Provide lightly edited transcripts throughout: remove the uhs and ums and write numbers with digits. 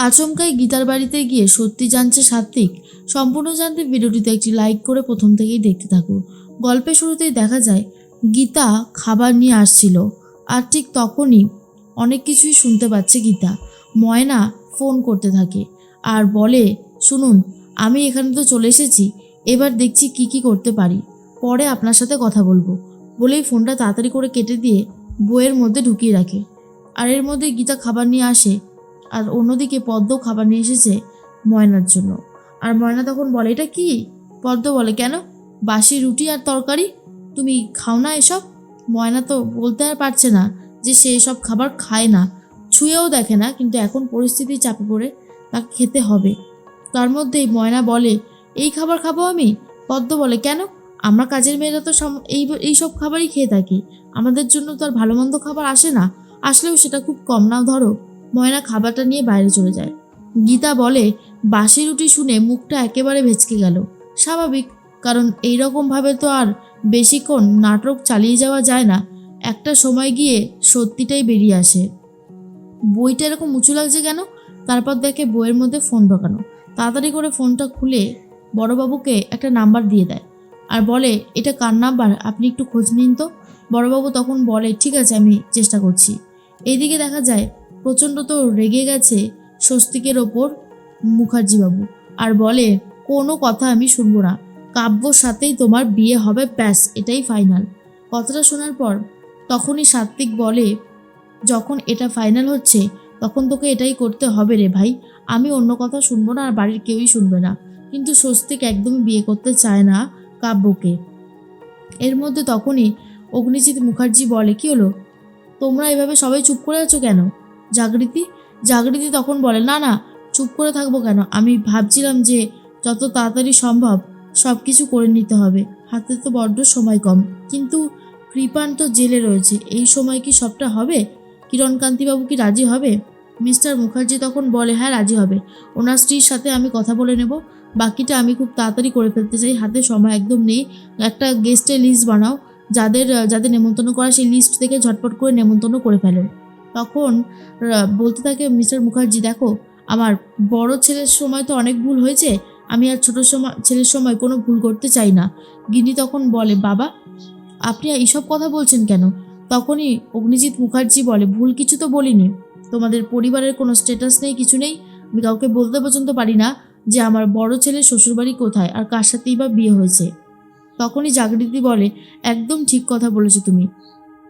আচমকাই গীতার বাড়িতে গিয়ে সত্যি জানছে সাত্বিক। সম্পূর্ণ জানতে ভিডিওটিতে একটি লাইক করে প্রথম থেকেই দেখতে থাকো। গল্পের শুরুতেই দেখা যায় গীতা খাবার নিয়ে আসছিল, আর ঠিক তখনই অনেক কিছুই শুনতে পাচ্ছে গীতা। ময়না ফোন করতে থাকে আর বলে, শুনুন, আমি এখানে তো চলে এসেছি, এবার দেখছি কি কি করতে পারি, পরে আপনার সাথে কথা বলবো। বলেই ফোনটা তাড়াতাড়ি করে কেটে দিয়ে বইয়ের মধ্যে ঢুকিয়ে রাখে। আর এর মধ্যে গীতা খাবার নিয়ে আসে, আর অন্যদিকে পদ্ম খাবার নিয়ে এসেছে ময়নার জন্য। আর ময়না তখন বলে, এটা কি? পদ্ম বলে, কেন? বাসি রুটি আর তরকারি, তুমি খাও না এসব? ময়না তো বলতে আর পারছে না যে সে এসব খাবার খায় না, ছুঁয়েও দেখে না, কিন্তু এখন পরিস্থিতি চাপে পড়ে তাকে খেতে হবে। তার মধ্যেই ময়না বলে, এই খাবার খাবো আমি? পদ্ম বলে, কেন? আমরা কাজের মেয়েরা তো এই সব খাবারই খেয়ে থাকি, আমাদের জন্য তো আর ভালো মন্দ খাবার আসে না, আসলেও সেটা খুব কম, নাও ধরো। ময়না খাবারটা নিয়ে বাইরে চলে যায়। গীতা বলে, বাসি রুটি শুনে মুখটা একেবারে ভেঁচকে গেল। স্বাভাবিক, কারণ এইরকমভাবে তো আর বেশিক্ষণ নাটক চালিয়ে যাওয়া যায় না, একটা সময় গিয়ে সত্যিটাই বেরিয়ে আসে। বইটা এরকম উঁচু লাগছে কেন? তারপর দেখে বইয়ের মধ্যে ফোন ঢোকানো। তাড়াতাড়ি করে ফোনটা খুলে বড়বাবুকে একটা নাম্বার দিয়ে দেয় আর বলে, এটা কার নাম্বার, আপনি একটু খোঁজ নিন তো। বড়বাবু তখন বলে, ঠিক আছে, আমি চেষ্টা করছি। এইদিকে দেখা যায় প্রচণ্ড তো রেগে গেছে স্বস্তিকের ওপর মুখার্জিবাবু, আর বলে, কোনো কথা আমি শুনবো না, কাব্যর সাথেই তোমার বিয়ে হবে, ব্যাস, এটাই ফাইনাল। কথাটা শোনার পর তখনই সাত্বিক বলে, যখন এটা ফাইনাল হচ্ছে তখন তোকে এটাই করতে হবে রে ভাই, আমি অন্য কথা শুনবো না, আর বাড়ির কেউই শুনবে না। কিন্তু স্বস্তিক একদমই বিয়ে করতে চায় না কাব্যকে। এর মধ্যে তখনই অগ্নিজিৎ মুখার্জি বলে, কি হলো, তোমরা এভাবে সবাই চুপ করে আছো কেন? জাগৃতি তখন বলে, না না, চুপ করে থাকবো কেন, আমি ভাবছিলাম যে যত তাড়াতাড়ি সম্ভব সব কিছু করে নিতে হবে, হাতে তো বড্ড সময় কম। কিন্তু কৃপান তো জেলে রয়েছে, এই সময় কি সবটা হবে? কিরণকান্তিবাবু কি রাজি হবে? মিস্টার মুখার্জি তখন বলে, হ্যাঁ রাজি হবে, ওনার স্ত্রীর সাথে আমি কথা বলে নেব, বাকিটা আমি খুব তাড়াতাড়ি করে ফেলতে চাই, হাতে সময় একদম নেই। একটা গেস্টের লিস্ট বানাও, যাদের যাদের নেমন্তন্ন করা সেই লিস্ট থেকে ঝটপট করে নেমন্তন্ন করে ফেলো। তখন বলতে থাকে মিস্টার মুখার্জি, দেখো, আমার বড় ছেলের সময় তো অনেক ভুল হয়েছে, আমি আর ছোট ছেলের সময় কোনো ভুল করতে চাই না। গিনি তখন বলে, বাবা, আপনি এইসব কথা বলছেন কেন? তখনই অগ্নিজিৎ মুখার্জি বলে, ভুল কিছু তো বলিনি, তোমাদের পরিবারের কোনো স্ট্যাটাস নেই, কিছু নেই, আমি কাউকে বলতে পর্যন্ত পারি না যে আমার বড় ছেলের শ্বশুরবাড়ি কোথায় আর কার সাথেই বা বিয়ে হয়েছে। তখনই জাগৃতি বলে, একদম ঠিক কথা বলেছো তুমি।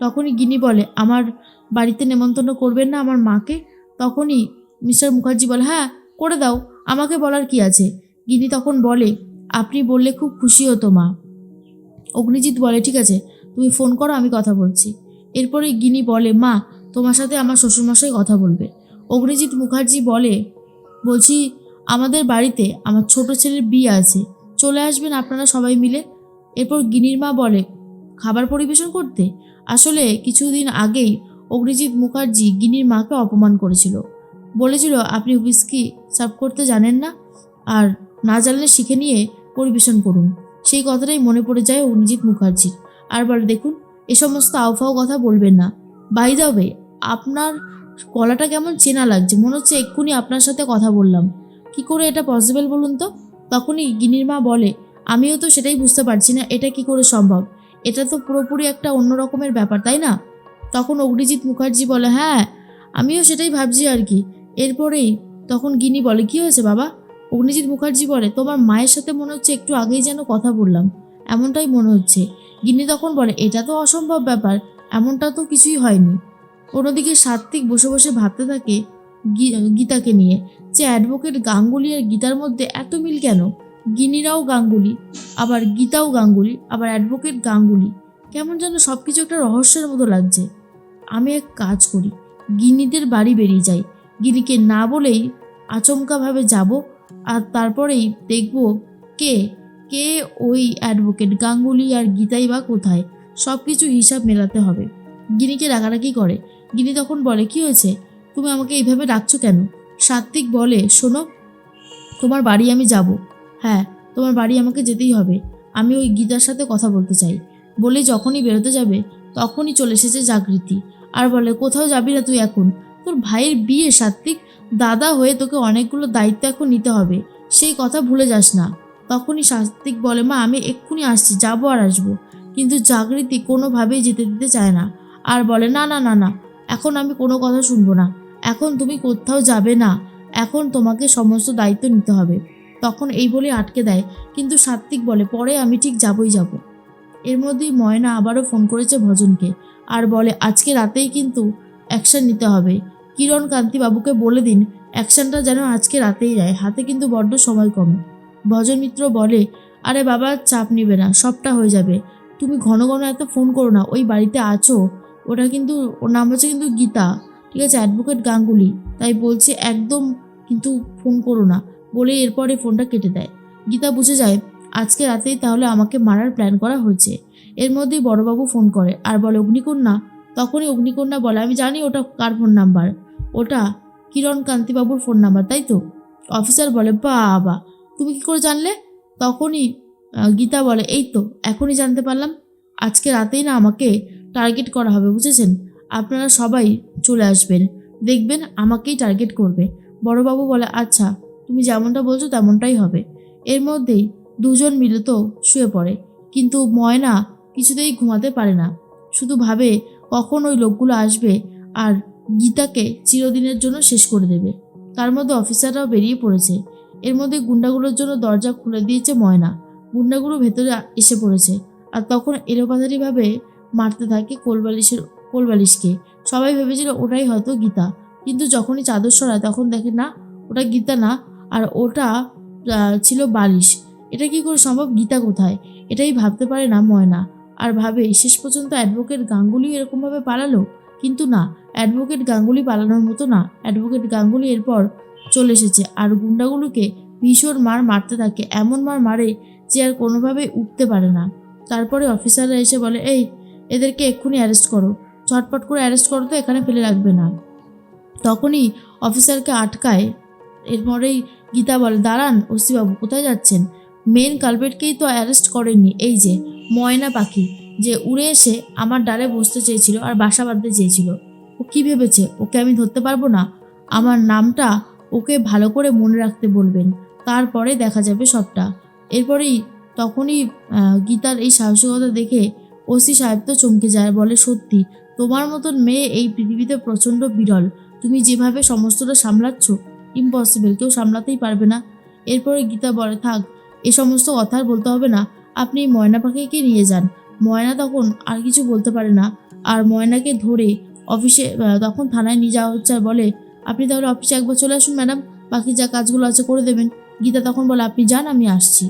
তখনই গিনি বলে, আমার বাড়িতে নেমন্তন্ন করবেন না আমার মাকে? তখনই মিস্টার মুখার্জি বলে, হ্যাঁ করে দাও, আমাকে বলার কি আছে। গিনি তখন বলে, আপনি বললে খুব খুশি হতো মা। অগ্নিজিৎ বলে, ঠিক আছে, তুমি ফোন করো, আমি কথা বলছি। এরপরে গিনি বলে, মা, তোমার সাথে আমার শ্বশুরমশাই কথা বলবে। অগ্নিজিৎ মুখার্জি বলে, বলছি, আমাদের বাড়িতে আমার ছোট ছেলের বিয়ে আছে, চলে আসবেন আপনারা সবাই মিলে। এরপর গিনির মা বলে, খাবার পরিবেশন করতে? আসলে কিছুদিন আগেই অগ্নিজিৎ মুখার্জি গিনির মাকে অপমান করেছিল, বলেছিল আপনি হুইস্কি সার্ভ করতে জানেন না, আর না জানলে শিখে নিয়ে পরিবেশন করুন। সেই কথাটাই মনে পড়ে যায় অগ্নিজিৎ মুখার্জির, আর বলে, দেখুন, এ সমস্ত আউফাও কথা বলবেন না। বাই দ্য ওয়ে, আপনার গলাটা কেমন চেনা লাগছে, মনে হচ্ছে এক্ষুনি আপনার সাথে কথা বললাম, কি করে এটা পসিবল বলুন তো? তখনই গিনির মা বলে, আমিও তো সেটাই বুঝতে পারছি না, এটা কি করে সম্ভব, এটা তো পুরোপুরি একটা অন্য রকমের ব্যাপার, তাই না? তখন অগ্নিজিৎ মুখার্জি বলে, হ্যাঁ আমিও সেটাই ভাবছি আর কি। এরপরেই তখন গিনি বলে, কি হয়েছে বাবা? অগ্নিজিৎ মুখার্জি বলে, তোমার মায়ের সাথে মনে হচ্ছে একটু আগেই যেন কথা বললাম, এমনটাই মনে হচ্ছে। গিন্নি তখন বলে, এটা তো অসম্ভব ব্যাপার, এমনটা তো কিছুই হয়নি। অন্যদিকে সাত্বিক বসে বসে ভাবতে থাকে গীতাকে নিয়ে, যে অ্যাডভোকেট গাঙ্গুলি আর গীতার মধ্যে এত মিল কেন? গিনিরাও গাঙ্গুলি, আবার গীতাও গাঙ্গুলি, আবার অ্যাডভোকেট গাঙ্গুলি, কেমন যেন সব কিছু একটা রহস্যের মতো লাগছে। আমি এক কাজ করি, গিনিদের বাড়ি বেরিয়ে যাই, গিনিকে না বলেই আচমকাভাবে যাব, আর তারপরেই দেখব কে কে ওই অ্যাডভোকেট গাঙ্গুলি আর গীতাই বা কোথায়, সব কিছু হিসাব মেলাতে হবে। গিনিকে ডাকাডাকি করে। গিনি তখন বলে, কি হয়েছে, তুমি আমাকে এইভাবে ডাকছো কেন? সাত্বিক বলে, শোনো, তোমার বাড়ি আমি যাব, হ্যাঁ তোমার বাড়ি আমাকে যেতেই হবে, আমি ওই গীতার সাথে কথা বলতে চাই। বলে যখনই বেরোতে যাবে তখনই চলে এসেছে জাগৃতি, আর বলে, কোথাও যাবি না তুই এখন, তোর ভাইয়ের বিয়ে সাত্বিক, দাদা হয়ে তোকে অনেকগুলো দায়িত্ব এখন নিতে হবে, সেই কথা ভুলে যাস না। তখনই সাত্বিক বলে, মা আমি এক্ষুনি আসছি, যাবো আর আসবো। কিন্তু জাগৃতি কোনোভাবেই যেতে দিতে চায় না, আর বলে, না না না না, এখন আমি কোনো কথা শুনবো না, এখন তুমি কোথাও যাবে না, এখন তোমাকে সমস্ত দায়িত্ব নিতে হবে। তখন এই বলে আটকে দেয়, কিন্তু সাত্বিক বলে, পরে আমি ঠিক যাবই যাব। এর মধ্যেই ময়না আবারও ফোন করেছে ভজনকে, আর বলে আজকে রাতেই কিন্তু অ্যাকশন নিতে হবে। কিরণ কান্তিবাবুকে বলে দিন অ্যাকশনটা যেন আজকে রাতেই নেয়, হাতে কিন্তু বড্ড সময় কম। ভজন মিত্র বলে, আরে বাবা চাপ নিবে না, সবটা হয়ে যাবে, তুমি ঘন ঘন এত ফোন করো না, ওই বাড়িতে আছো, ওটা কিন্তু ওর নাম হচ্ছে কিন্তু গীতা, ঠিক আছে, অ্যাডভোকেট গাঙ্গুলি, তাই বলছে একদম কিন্তু ফোন করো না, বলে এরপরে ফোনটা কেটে দেয়। গীতা বুঝে যায় আজকে রাতেই তাহলে আমাকে মারার প্ল্যান করা হয়েছে। এর মধ্যেই বড়বাবু ফোন করে আর বলে, অগ্নিকন্যা। তখনই অগ্নিকন্যা বলে, আমি জানি ওটা কার ফোন নাম্বার, ওটা কিরণ কান্তিবাবুর ফোন নাম্বার, তাই তো? অফিসার বলে, বাবা তুমি কি করে জানলে? তখনই গীতা বলে, এই তো এখনই জানতে পারলাম, আজকে রাতেই না আমাকে টার্গেট করা হবে, বুঝেছেন? আপনারা সবাই চলে আসবেন, দেখবেন আমাকেই টার্গেট করবে। বড়বাবু বলে, আচ্ছা তুমি যেমনটা বলছো তেমনটাই হবে। এর মধ্যেই দুজন মিলে তো শুয়ে পড়ে, কিন্তু ময়না কিছুতেই ঘুমাতে পারে না, শুধু ভাবে কখন ওই লোকগুলো আসবে আর গীতাকে চিরদিনের জন্য শেষ করে দেবে। তার মধ্যে অফিসাররাও বেরিয়ে পড়েছে। এর মধ্যে গুন্ডাগুলোর জন্য দরজা খুলে দিয়েছে ময়না। গুন্ডাগুলো ভেতরে এসে পড়েছে, আর তখন এলোপাথারিভাবে মারতে থাকে কোলবালিশকে। সবাই ভেবেছিল ওটাই হয়তো গীতা, কিন্তু যখনই চাদর সরায় তখন দেখে না, ওটা গীতা না, আর ওটা ছিল বালিশ। এটা কি করে সম্ভব, গীতা কোথায়? এটাই ভাবতে পারে না ময়না, আর ভাবে শেষ পর্যন্ত অ্যাডভোকেট গাঙ্গুলিও এরকমভাবে পালালো। কিন্তু না, অ্যাডভোকেট গাঙ্গুলি পালানোর মতো না। অ্যাডভোকেট গাঙ্গুলি এরপর চলে এসেছে আর গুন্ডাগুলোকে ভীষণ মারতে থাকে, এমন মারে যে আর কোনোভাবেই উঠতে পারে না। তারপরে অফিসাররা এসে বলে, এই এদেরকে এক্ষুনি অ্যারেস্ট করো, ঝটপট করে অ্যারেস্ট করো, তো এখানে ফেলে রাখবে না। তখনই অফিসারকে আটকায়। এরপরেই গীতা বলে, দাঁড়ান ওসিবাবু, কোথায় যাচ্ছেন? মেন কালপ্রিটকেই তো অ্যারেস্ট করেননি, এই যে ময়না পাখি, যে উড়ে এসে আমার ডালে বসতে চেয়েছিল আর বাসা বাঁধতে চেয়েছিল। ও কি ভেবেছে ওকে আমি ধরতে পারবো না? আমার নামটা ওকে ভালো করে মনে রাখতে বলবেন, তারপরে দেখা যাবে সবটা। এরপরেই তখনই গীতার এই সাহসিকতা দেখে ওসি সাহেব তো চমকে যায়, বলে, সত্যি তোমার মতন মেয়ে এই পৃথিবীতে প্রচণ্ড বিরল, তুমি যেভাবে সমস্তটা সামলাচ্ছ, ইম্পসিবল, কেউ সামলাতেই পারবে না। এরপরে গীতা বলে, থাক এ সমস্ত কথা আর বলতে হবে না, আপনি ময়না পাখিকে নিয়ে যান। ময়না তখন আর কিছু বলতে পারে না, আর ময়নাকে ধরে অফিসে তখন থানায় নিয়ে যাওয়া হচ্ছে, আর বলে, আপনি তাহলে অফিসে একবার চলে আসুন ম্যাডাম, বাকি যা কাজগুলো আছে করে দেবেন। গীতা তখন বলে, আপনি যান, আমি আসছি।